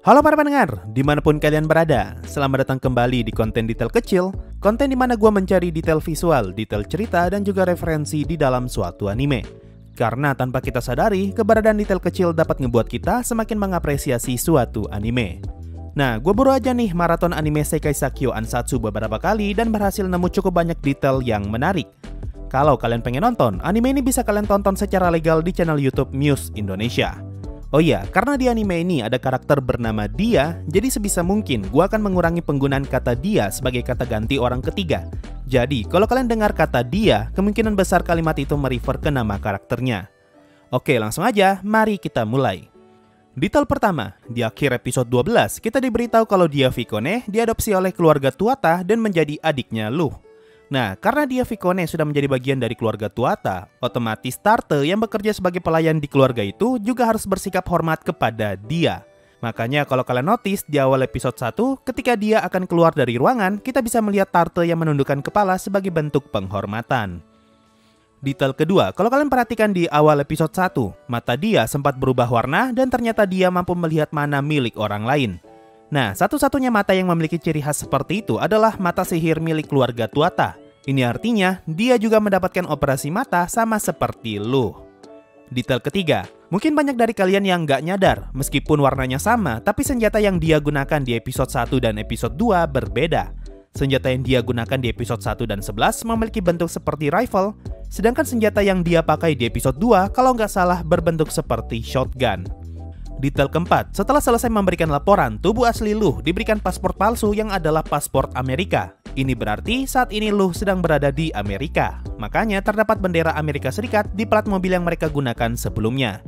Halo para pendengar, dimanapun kalian berada, selamat datang kembali di konten detail kecil, konten dimana gue mencari detail visual, detail cerita, dan juga referensi di dalam suatu anime. Karena tanpa kita sadari, keberadaan detail kecil dapat ngebuat kita semakin mengapresiasi suatu anime. Nah, gue baru aja nih maraton anime Sekai Sakyo Ansatsu beberapa kali dan berhasil nemu cukup banyak detail yang menarik. Kalau kalian pengen nonton, anime ini bisa kalian tonton secara legal di channel YouTube Muse Indonesia. Oh iya, karena di anime ini ada karakter bernama dia, jadi sebisa mungkin gua akan mengurangi penggunaan kata dia sebagai kata ganti orang ketiga. Jadi, kalau kalian dengar kata dia, kemungkinan besar kalimat itu merefer ke nama karakternya. Oke, langsung aja, mari kita mulai. Detail pertama, di akhir episode 12, kita diberitahu kalau dia Vikone diadopsi oleh keluarga Tuata dan menjadi adiknya Luh. Nah, karena dia Vikone sudah menjadi bagian dari keluarga Tuata, otomatis Tarte yang bekerja sebagai pelayan di keluarga itu juga harus bersikap hormat kepada dia. Makanya kalau kalian notice di awal episode 1, ketika dia akan keluar dari ruangan, kita bisa melihat Tarte yang menundukkan kepala sebagai bentuk penghormatan. Detail kedua, kalau kalian perhatikan di awal episode 1, mata dia sempat berubah warna dan ternyata dia mampu melihat mana milik orang lain. Nah, satu-satunya mata yang memiliki ciri khas seperti itu adalah mata sihir milik keluarga Tuata. Ini artinya, dia juga mendapatkan operasi mata sama seperti Luh. Detail ketiga, mungkin banyak dari kalian yang nggak nyadar, meskipun warnanya sama, tapi senjata yang dia gunakan di episode 1 dan episode 2 berbeda. Senjata yang dia gunakan di episode 1 dan 11 memiliki bentuk seperti rifle, sedangkan senjata yang dia pakai di episode 2 kalau nggak salah berbentuk seperti shotgun. Detail keempat, setelah selesai memberikan laporan, tubuh asli Luh diberikan paspor palsu yang adalah paspor Amerika. Ini berarti saat ini Luh sedang berada di Amerika. Makanya terdapat bendera Amerika Serikat di plat mobil yang mereka gunakan sebelumnya.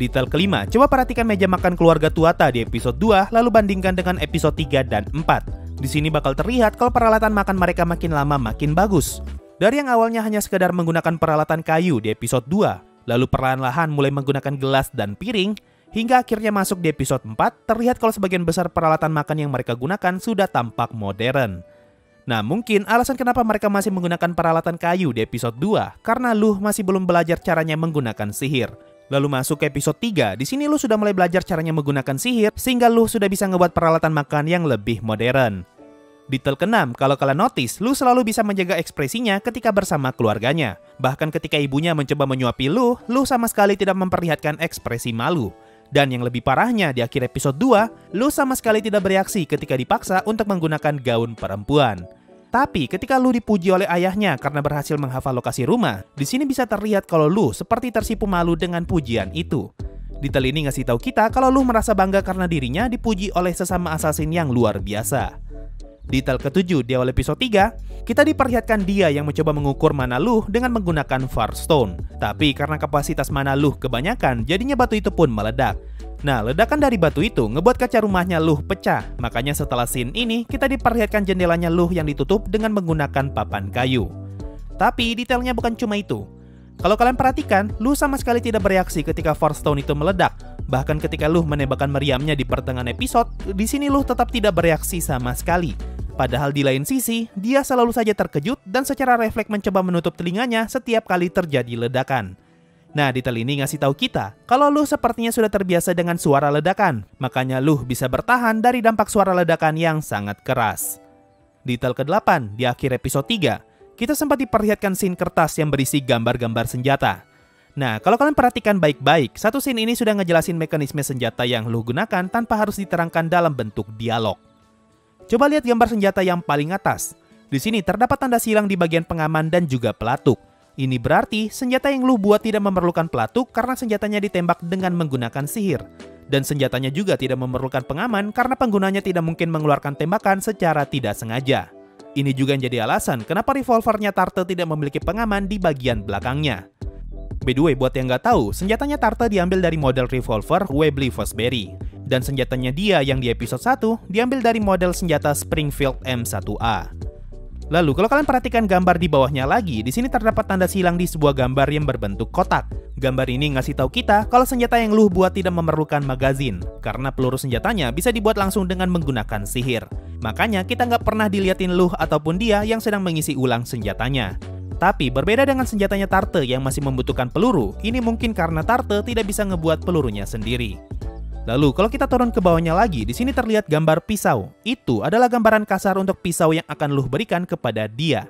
Detail kelima, coba perhatikan meja makan keluarga Tuata di episode 2, lalu bandingkan dengan episode 3 dan 4. Di sini bakal terlihat kalau peralatan makan mereka makin lama makin bagus. Dari yang awalnya hanya sekedar menggunakan peralatan kayu di episode 2, lalu perlahan-lahan mulai menggunakan gelas dan piring, hingga akhirnya masuk di episode 4, terlihat kalau sebagian besar peralatan makan yang mereka gunakan sudah tampak modern. Nah, mungkin alasan kenapa mereka masih menggunakan peralatan kayu di episode 2, karena Luh masih belum belajar caranya menggunakan sihir. Lalu masuk ke episode 3, di sini Luh sudah mulai belajar caranya menggunakan sihir, sehingga Luh sudah bisa ngebuat peralatan makan yang lebih modern. Detail keenam, kalau kalian notice, Luh selalu bisa menjaga ekspresinya ketika bersama keluarganya. Bahkan ketika ibunya mencoba menyuapi Luh sama sekali tidak memperlihatkan ekspresi malu. Dan yang lebih parahnya, di akhir episode 2, Luh sama sekali tidak bereaksi ketika dipaksa untuk menggunakan gaun perempuan. Tapi ketika Luh dipuji oleh ayahnya karena berhasil menghafal lokasi rumah, di sini bisa terlihat kalau Luh seperti tersipu malu dengan pujian itu. Detail ini ngasih tahu kita kalau Luh merasa bangga karena dirinya dipuji oleh sesama assassin yang luar biasa. Detail ketujuh, di awal episode 3, kita diperlihatkan dia yang mencoba mengukur mana Luh dengan menggunakan Far Stone. Tapi karena kapasitas mana Luh kebanyakan, jadinya batu itu pun meledak. Nah, ledakan dari batu itu ngebuat kaca rumahnya Luh pecah. Makanya setelah scene ini, kita diperlihatkan jendelanya Luh yang ditutup dengan menggunakan papan kayu. Tapi detailnya bukan cuma itu. Kalau kalian perhatikan, Luh sama sekali tidak bereaksi ketika Far Stone itu meledak. Bahkan ketika Luh menembakkan meriamnya di pertengahan episode, di sini Luh tetap tidak bereaksi sama sekali. Padahal di lain sisi, dia selalu saja terkejut dan secara refleks mencoba menutup telinganya setiap kali terjadi ledakan. Nah, detail ini ngasih tahu kita kalau Luh sepertinya sudah terbiasa dengan suara ledakan, makanya Luh bisa bertahan dari dampak suara ledakan yang sangat keras. Detail ke-8, di akhir episode 3, kita sempat diperlihatkan scene kertas yang berisi gambar-gambar senjata. Nah, kalau kalian perhatikan baik-baik, satu scene ini sudah ngejelasin mekanisme senjata yang Luh gunakan tanpa harus diterangkan dalam bentuk dialog. Coba lihat gambar senjata yang paling atas. Di sini terdapat tanda silang di bagian pengaman dan juga pelatuk. Ini berarti senjata yang Luh buat tidak memerlukan pelatuk karena senjatanya ditembak dengan menggunakan sihir. Dan senjatanya juga tidak memerlukan pengaman karena penggunanya tidak mungkin mengeluarkan tembakan secara tidak sengaja. Ini juga menjadi alasan kenapa revolvernya Tarte tidak memiliki pengaman di bagian belakangnya. By the way, buat yang nggak tahu, senjatanya Tarte diambil dari model revolver Webley Fosbury. Dan senjatanya dia yang di episode 1 diambil dari model senjata Springfield M1A. Lalu kalau kalian perhatikan gambar di bawahnya lagi, di sini terdapat tanda silang di sebuah gambar yang berbentuk kotak. Gambar ini ngasih tahu kita kalau senjata yang Luh buat tidak memerlukan magazin, karena peluru senjatanya bisa dibuat langsung dengan menggunakan sihir. Makanya kita nggak pernah diliatin Luh ataupun dia yang sedang mengisi ulang senjatanya. Tapi berbeda dengan senjatanya Tarte yang masih membutuhkan peluru, ini mungkin karena Tarte tidak bisa ngebuat pelurunya sendiri. Lalu kalau kita turun ke bawahnya lagi, di sini terlihat gambar pisau. Itu adalah gambaran kasar untuk pisau yang akan Luh berikan kepada dia.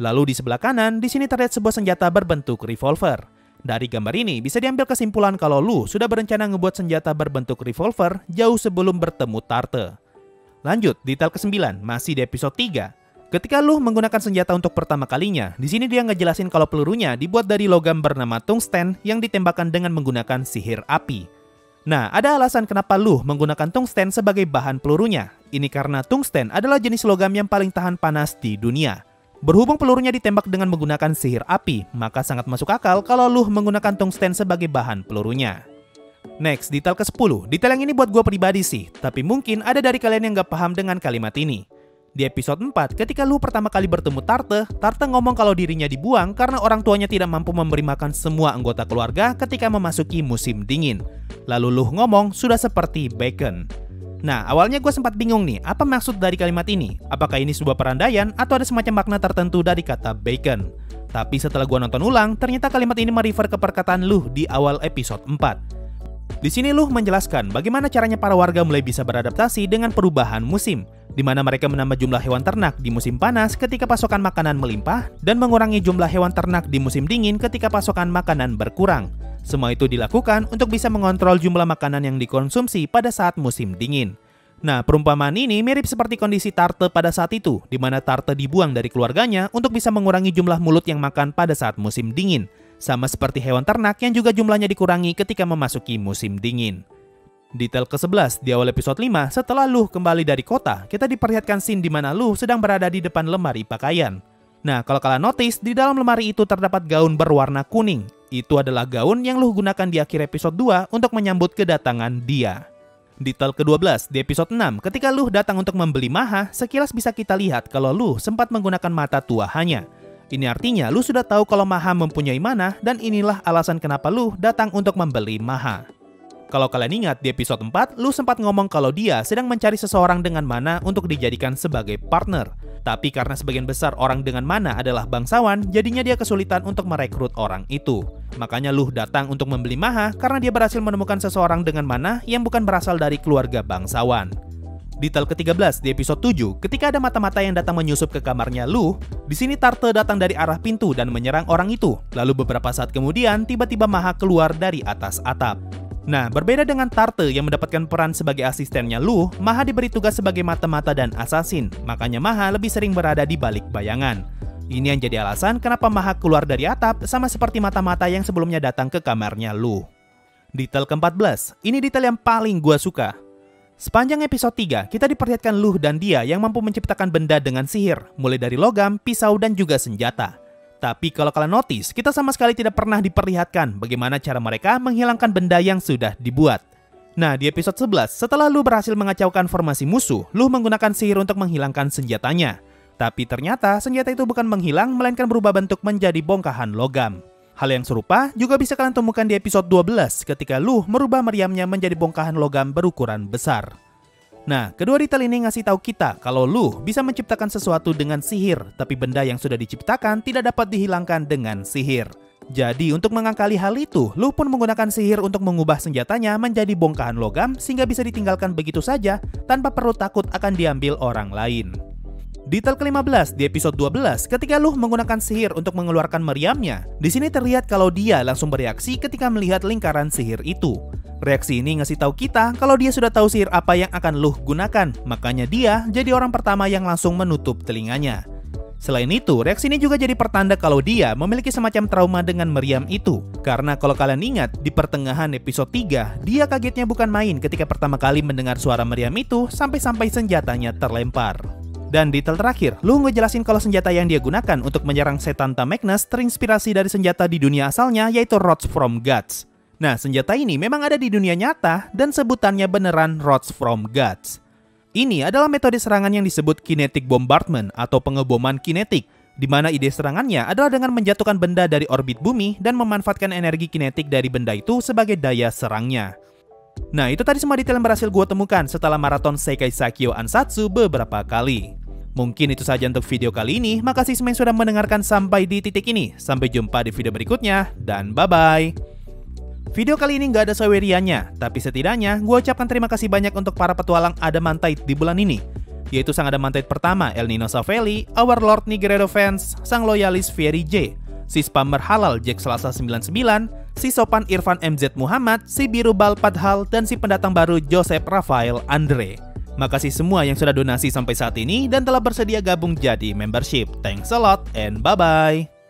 Lalu di sebelah kanan, di sini terlihat sebuah senjata berbentuk revolver. Dari gambar ini bisa diambil kesimpulan kalau Luh sudah berencana ngebuat senjata berbentuk revolver jauh sebelum bertemu Tarte. Lanjut, detail ke-9, masih di episode 3. Ketika Luh menggunakan senjata untuk pertama kalinya, di sini dia ngejelasin kalau pelurunya dibuat dari logam bernama tungsten yang ditembakkan dengan menggunakan sihir api. Nah, ada alasan kenapa Luh menggunakan tungsten sebagai bahan pelurunya. Ini karena tungsten adalah jenis logam yang paling tahan panas di dunia. Berhubung pelurunya ditembak dengan menggunakan sihir api, maka sangat masuk akal kalau Luh menggunakan tungsten sebagai bahan pelurunya. Next, detail ke-10. Detail yang ini buat gue pribadi sih, tapi mungkin ada dari kalian yang gak paham dengan kalimat ini. Di episode 4, ketika Luh pertama kali bertemu Tarte, Tarte ngomong kalau dirinya dibuang karena orang tuanya tidak mampu memberi makan semua anggota keluarga ketika memasuki musim dingin. Lalu Luh ngomong sudah seperti bacon. Nah, awalnya gue sempat bingung nih, apa maksud dari kalimat ini? Apakah ini sebuah perandaian atau ada semacam makna tertentu dari kata bacon? Tapi setelah gue nonton ulang, ternyata kalimat ini merefer ke perkataan Luh di awal episode 4. Di sini Luh menjelaskan bagaimana caranya para warga mulai bisa beradaptasi dengan perubahan musim, di mana mereka menambah jumlah hewan ternak di musim panas ketika pasokan makanan melimpah, dan mengurangi jumlah hewan ternak di musim dingin ketika pasokan makanan berkurang. Semua itu dilakukan untuk bisa mengontrol jumlah makanan yang dikonsumsi pada saat musim dingin. Nah, perumpamaan ini mirip seperti kondisi Tarte pada saat itu, di mana Tarte dibuang dari keluarganya untuk bisa mengurangi jumlah mulut yang makan pada saat musim dingin. Sama seperti hewan ternak yang juga jumlahnya dikurangi ketika memasuki musim dingin. Detail ke-11, di awal episode 5, setelah Luh kembali dari kota, kita diperlihatkan scene di mana Luh sedang berada di depan lemari pakaian. Nah, kalau kalian notice, di dalam lemari itu terdapat gaun berwarna kuning. Itu adalah gaun yang Luh gunakan di akhir episode 2 untuk menyambut kedatangan dia. Detail ke-12, di episode 6, ketika Luh datang untuk membeli Maha, sekilas bisa kita lihat kalau Luh sempat menggunakan mata tuahannya. Ini artinya Luh sudah tahu kalau Maha mempunyai mana, dan inilah alasan kenapa Luh datang untuk membeli Maha. Kalau kalian ingat, di episode 4, Luh sempat ngomong kalau dia sedang mencari seseorang dengan mana untuk dijadikan sebagai partner. Tapi karena sebagian besar orang dengan mana adalah bangsawan, jadinya dia kesulitan untuk merekrut orang itu. Makanya Luh datang untuk membeli Maha karena dia berhasil menemukan seseorang dengan mana yang bukan berasal dari keluarga bangsawan. Detail ke-13 di episode 7, ketika ada mata-mata yang datang menyusup ke kamarnya Luh, di sini Tarte datang dari arah pintu dan menyerang orang itu. Lalu beberapa saat kemudian, tiba-tiba Maha keluar dari atas atap. Nah, berbeda dengan Tarte yang mendapatkan peran sebagai asistennya Luh, Maha diberi tugas sebagai mata-mata dan assassin. Makanya Maha lebih sering berada di balik bayangan. Ini yang jadi alasan kenapa Maha keluar dari atap sama seperti mata-mata yang sebelumnya datang ke kamarnya Luh. Detail ke-14, ini detail yang paling gua suka. Sepanjang episode 3, kita diperlihatkan Luh dan dia yang mampu menciptakan benda dengan sihir, mulai dari logam, pisau, dan juga senjata. Tapi kalau kalian notice, kita sama sekali tidak pernah diperlihatkan bagaimana cara mereka menghilangkan benda yang sudah dibuat. Nah, di episode 11, setelah Luh berhasil mengacaukan formasi musuh, Luh menggunakan sihir untuk menghilangkan senjatanya. Tapi ternyata senjata itu bukan menghilang, melainkan berubah bentuk menjadi bongkahan logam. Hal yang serupa juga bisa kalian temukan di episode 12 ketika Luh merubah meriamnya menjadi bongkahan logam berukuran besar. Nah, kedua detail ini ngasih tahu kita kalau Luh bisa menciptakan sesuatu dengan sihir, tapi benda yang sudah diciptakan tidak dapat dihilangkan dengan sihir. Jadi untuk mengakali hal itu, Luh pun menggunakan sihir untuk mengubah senjatanya menjadi bongkahan logam sehingga bisa ditinggalkan begitu saja tanpa perlu takut akan diambil orang lain. Detail ke-15 di episode 12, ketika Luh menggunakan sihir untuk mengeluarkan meriamnya, di sini terlihat kalau dia langsung bereaksi ketika melihat lingkaran sihir itu. Reaksi ini ngasih tahu kita kalau dia sudah tahu sihir apa yang akan Luh gunakan, makanya dia jadi orang pertama yang langsung menutup telinganya. Selain itu, reaksi ini juga jadi pertanda kalau dia memiliki semacam trauma dengan meriam itu. Karena kalau kalian ingat, di pertengahan episode 3, dia kagetnya bukan main ketika pertama kali mendengar suara meriam itu sampai-sampai senjatanya terlempar. Dan detail terakhir, Luh ngejelasin kalau senjata yang dia gunakan untuk menyerang setan Magnus terinspirasi dari senjata di dunia asalnya, yaitu Rods from Gods. Nah, senjata ini memang ada di dunia nyata dan sebutannya beneran Rods from Gods. Ini adalah metode serangan yang disebut kinetic bombardment atau pengeboman kinetik, di mana ide serangannya adalah dengan menjatuhkan benda dari orbit bumi dan memanfaatkan energi kinetik dari benda itu sebagai daya serangnya. Nah, itu tadi semua detail yang berhasil gue temukan setelah maraton Sekai Sakyo Ansatsu beberapa kali. Mungkin itu saja untuk video kali ini. Makasih semua yang sudah mendengarkan sampai di titik ini. Sampai jumpa di video berikutnya, dan bye-bye. Video kali ini nggak ada Sawerianya, tapi setidaknya gue ucapkan terima kasih banyak untuk para petualang Adamantite di bulan ini, yaitu sang Adamantite pertama El Nino Savelli, Our Lord Nigredo Fans, sang loyalis Fiery J, si spammer halal Jack Selasa 99, si sopan Irfan MZ Muhammad, si biru Bal Padhal, dan si pendatang baru Joseph Rafael Andre. Makasih semua yang sudah donasi sampai saat ini dan telah bersedia gabung jadi membership. Thanks a lot and bye-bye.